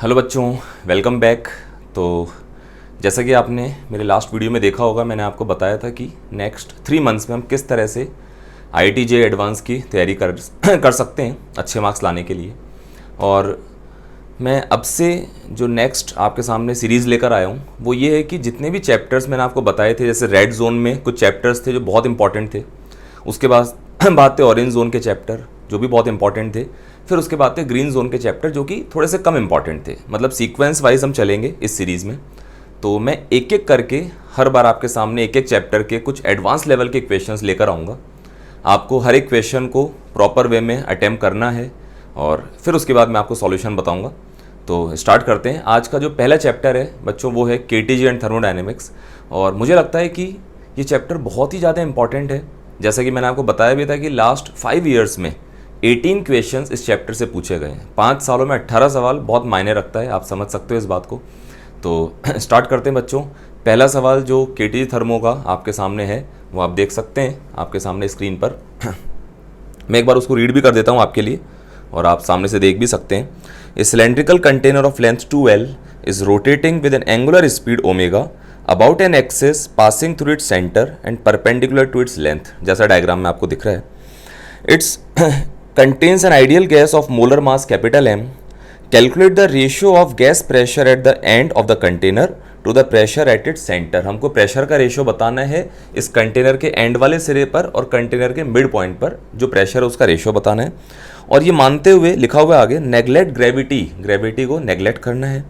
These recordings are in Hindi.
हेलो बच्चों, वेलकम बैक। तो जैसा कि आपने मेरे लास्ट वीडियो में देखा होगा, मैंने आपको बताया था कि नेक्स्ट 3 मंथ्स में हम किस तरह से IIT JEE एडवांस की तैयारी कर सकते हैं अच्छे मार्क्स लाने के लिए। और मैं अब से जो नेक्स्ट आपके सामने सीरीज़ लेकर आया हूँ वो ये है कि जितने भी चैप्टर्स मैंने आपको बताए थे, जैसे रेड जोन में कुछ चैप्टर्स थे जो बहुत इंपॉर्टेंट थे, उसके बाद बात थे ऑरेंज जोन के चैप्टर जो भी बहुत इंपॉर्टेंट थे, फिर उसके बाद थे ग्रीन जोन के चैप्टर जो कि थोड़े से कम इंपॉर्टेंट थे। मतलब सीक्वेंस वाइज हम चलेंगे इस सीरीज़ में। तो मैं एक एक करके हर बार आपके सामने एक एक चैप्टर के कुछ एडवांस लेवल के क्वेश्चंस लेकर आऊँगा। आपको हर एक क्वेश्चन को प्रॉपर वे में अटैम्प्ट करना है और फिर उसके बाद मैं आपको सॉल्यूशन बताऊँगा। तो स्टार्ट करते हैं। आज का जो पहला चैप्टर है बच्चों वो है KTG एंड थर्मोडायनेमिक्स। और मुझे लगता है कि ये चैप्टर बहुत ही ज़्यादा इंपॉर्टेंट है। जैसा कि मैंने आपको बताया भी था कि लास्ट 5 ईयर्स में 18 क्वेश्चंस इस चैप्टर से पूछे गए हैं। 5 सालों में 18 सवाल बहुत मायने रखता है, आप समझ सकते हो इस बात को। तो स्टार्ट करते हैं बच्चों। पहला सवाल जो KTG थर्मो का आपके सामने है वो आप देख सकते हैं आपके सामने स्क्रीन पर। मैं एक बार उसको रीड भी कर देता हूँ आपके लिए और आप सामने से देख भी सकते हैं। A cylindrical container of length 2L is rotating with an angular speed omega about an axis passing through its centre and perpendicular to its length, जैसा डायग्राम में आपको दिख रहा है। Its contains an ideal gas of molar mass capital M. Calculate the ratio of gas pressure at the end of the container to the pressure at its center. हमको प्रेशर का रेशियो बताना है इस कंटेनर के एंड वाले सिरे पर और कंटेनर के मिड पॉइंट पर जो प्रेशर है उसका रेशियो बताना है। और ये मानते हुए लिखा हुआ आगे नेग्लेक्ट ग्रेविटी को नेग्लेक्ट करना है।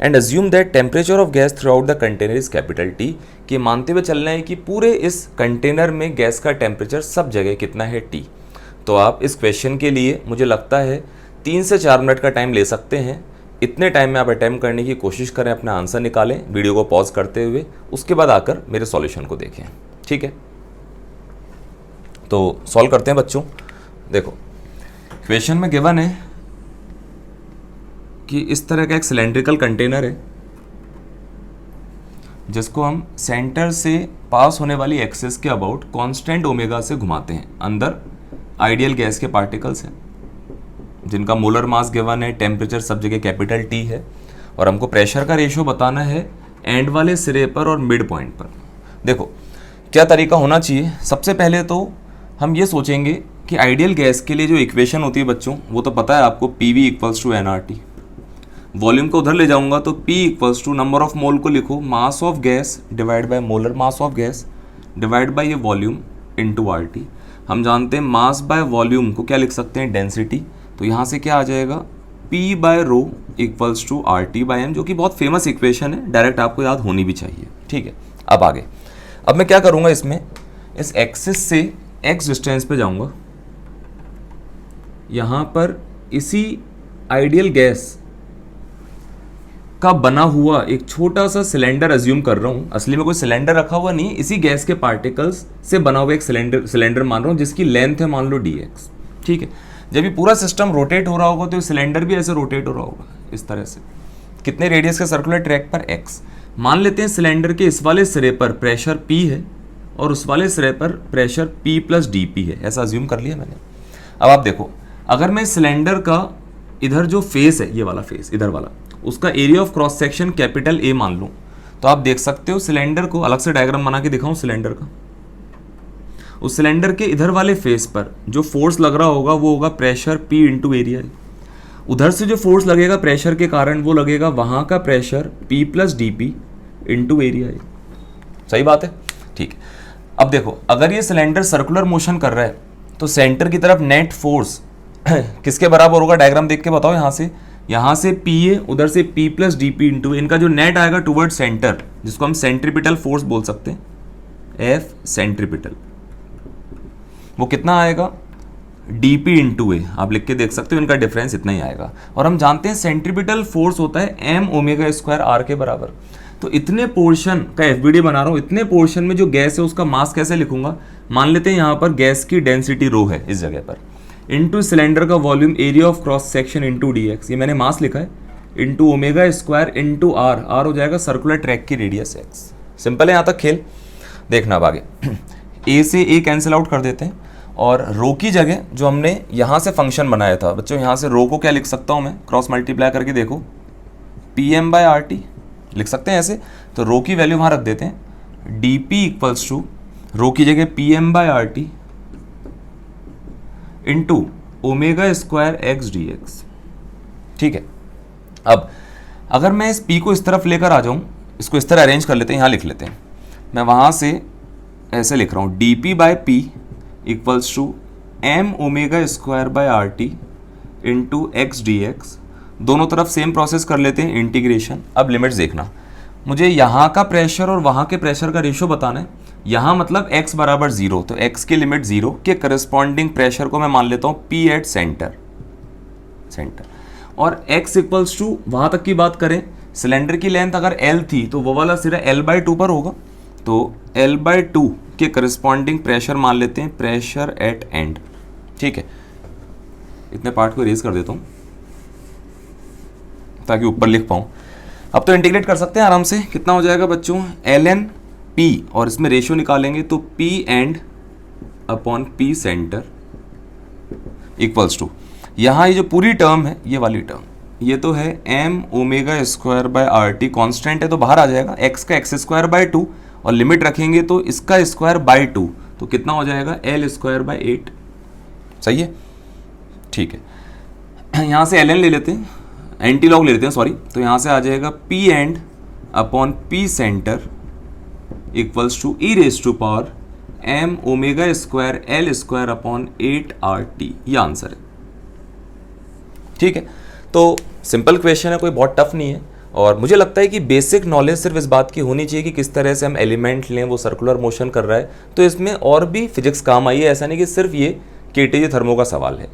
And assume that temperature of gas through out the container is capital T, कि मानते हुए चलना है कि पूरे इस कंटेनर में गैस का टेम्परेचर सब जगह कितना है T। तो आप इस क्वेश्चन के लिए मुझे लगता है 3 से 4 मिनट का टाइम ले सकते हैं। इतने टाइम में आप अटैम्प्ट करने की कोशिश करें, अपना आंसर निकालें वीडियो को पॉज करते हुए, उसके बाद आकर मेरे सॉल्यूशन को देखें। ठीक है, तो सॉल्व करते हैं बच्चों। देखो क्वेश्चन में गिवन है कि इस तरह का एक सिलेंड्रिकल कंटेनर है जिसको हम सेंटर से पास होने वाली एक्सिस के अबाउट कांस्टेंट ओमेगा से घुमाते हैं। अंदर आइडियल गैस के पार्टिकल्स हैं जिनका मोलर मास गिवन है, टेम्परेचर सब जगह कैपिटल T है और हमको प्रेशर का रेशियो बताना है एंड वाले सिरे पर और मिड पॉइंट पर। देखो क्या तरीका होना चाहिए। सबसे पहले तो हम ये सोचेंगे कि आइडियल गैस के लिए जो इक्वेशन होती है बच्चों वो तो पता है आपको, PV equals to nRT। Volume को उधर ले जाऊंगा तो P equals to number of mole को लिखो mass of gas divide by molar mass of gas divide by ये वॉल्यूम इनटू RT। हम जानते हैं मास बाय वॉल्यूम को क्या लिख सकते हैं, डेंसिटी। तो यहाँ से क्या आ जाएगा, P by rho equals to RT by M, जो कि बहुत फेमस इक्वेशन है, डायरेक्ट आपको याद होनी भी चाहिए। ठीक है, अब आगे। अब मैं क्या करूँगा, इसमें इस एक्सिस से x डिस्टेंस पे जाऊँगा। यहाँ पर इसी आइडियल गैस का बना हुआ एक छोटा सा सिलेंडर अज्यूम कर रहा हूँ। असली में कोई सिलेंडर रखा हुआ नहीं है, इसी गैस के पार्टिकल्स से बना हुआ एक सिलेंडर मान रहा हूँ जिसकी लेंथ है मान लो dx। ठीक है, जब ये पूरा सिस्टम रोटेट हो रहा होगा तो ये सिलेंडर भी ऐसे रोटेट हो रहा होगा इस तरह से। कितने रेडियस के सर्कुलर ट्रैक पर, x। मान लेते हैं सिलेंडर के इस वाले सिरे पर प्रेशर P है और उस वाले सिरे पर प्रेशर P + dP है, ऐसा अज्यूम कर लिया मैंने। अब आप देखो, अगर मैं सिलेंडर का इधर जो फेस है, ये वाला फेस इधर वाला, उसका area of cross section capital A मान लूँ तो आप देख सकते हो सिलेंडर को, अलग से डायग्राम बना के दिखाऊं सिलेंडर का, उस सिलेंडर के इधर वाले फेस पर जो फोर्स लग रहा होगा वो होगा प्रेशर P इंटू एरिया। उधर से जो फोर्स लगेगा प्रेशर के कारण वो लगेगा वहाँ का pressure P + dP into area. सही बात है, ठीक है। अब देखो, अगर ये सिलेंडर सर्कुलर मोशन कर रहा है तो सेंटर की तरफ नेट फोर्स किसके बराबर होगा, डायग्राम देख के बताओ। यहाँ से P है, उधर से P + dP इंटू इनका जो नेट आएगा टुवर्ड सेंटर, जिसको हम सेंट्रीपिटल फोर्स बोल सकते हैं, F सेंट्रीपिटल, वो कितना आएगा, dP इंटू A। आप लिख के देख सकते हो, इनका डिफरेंस इतना ही आएगा। और हम जानते हैं सेंट्रीपिटल फोर्स होता है m ω² R के बराबर। तो इतने पोर्शन का FBD बना रहा हूँ, इतने पोर्शन में जो गैस है उसका मास कैसे लिखूंगा, मान लेते हैं यहाँ पर गैस की डेंसिटी रो है इस जगह पर, इंटू सिलेंडर का volume area of cross section into dx, ये मैंने मास लिखा है, इंटू ω² इंटू R हो जाएगा सर्कुलर ट्रैक की रेडियस x। सिंपल है यहाँ तक खेल। देखना अब आगे। A से A कैंसिल आउट कर देते हैं और रो की जगह जो हमने यहाँ से फंक्शन बनाया था बच्चों, यहाँ से रो को क्या लिख सकता हूँ मैं, क्रॉस मल्टीप्लाई करके देखो, P M by R T लिख सकते हैं ऐसे। तो रो की वैल्यू वहाँ रख देते हैं, D P equals to rho की जगह P M by R T into omega square X D X. ठीक है, अब अगर मैं इस p को इस तरफ लेकर आ जाऊँ, इसको इस तरह अरेंज कर लेते हैं, यहाँ लिख लेते हैं, मैं वहाँ से ऐसे लिख रहा हूँ D P by P equals to M omega square by R T into X D X. दोनों तरफ सेम प्रोसेस कर लेते हैं, इंटीग्रेशन। अब लिमिट्स देखना, मुझे यहाँ का प्रेशर और वहाँ के प्रेशर का रेशियो बताना है। यहाँ मतलब x बराबर 0, तो x की लिमिट 0 के करस्पॉन्डिंग प्रेशर को मैं मान लेता हूँ P एट सेंटर, और x इक्वल्स टू वहाँ तक की बात करें, सिलेंडर की लेंथ अगर L थी तो वो वाला सिरा L/2 पर होगा, तो L/2 के करस्पॉन्डिंग प्रेशर मान लेते हैं प्रेशर एट एंड। ठीक है, इतने पार्ट को इरेज कर देता हूँ ताकि ऊपर लिख पाऊँ। अब तो इंटीग्रेट कर सकते हैं आराम से। कितना हो जाएगा बच्चों, ln p, और इसमें रेशियो निकालेंगे तो p end upon p centre equals to, यहाँ ये जो पूरी टर्म है, ये वाली टर्म, ये तो है m omega square by R T, constant है तो बाहर आ जाएगा, x का एक्स स्क्वायर बाय 2, और लिमिट रखेंगे तो इसका स्क्वायर बाय 2, तो कितना हो जाएगा l स्क्वायर बाय 8। सही है, ठीक है। यहाँ से ln ले लेते हैं, एंटी लॉग ले लेते हैं सॉरी, तो यहाँ से आ जाएगा p end upon p centre equals to E raise to power m omega square l square upon 8 R T. ये आंसर है। ठीक है, तो सिंपल क्वेश्चन है, कोई बहुत टफ नहीं है, और मुझे लगता है कि बेसिक नॉलेज सिर्फ इस बात की होनी चाहिए कि किस तरह से हम एलिमेंट लें, वो सर्कुलर मोशन कर रहा है, तो इसमें और भी फिजिक्स काम आई है। ऐसा नहीं कि सिर्फ ये केटीजे थर्मो का सवाल है।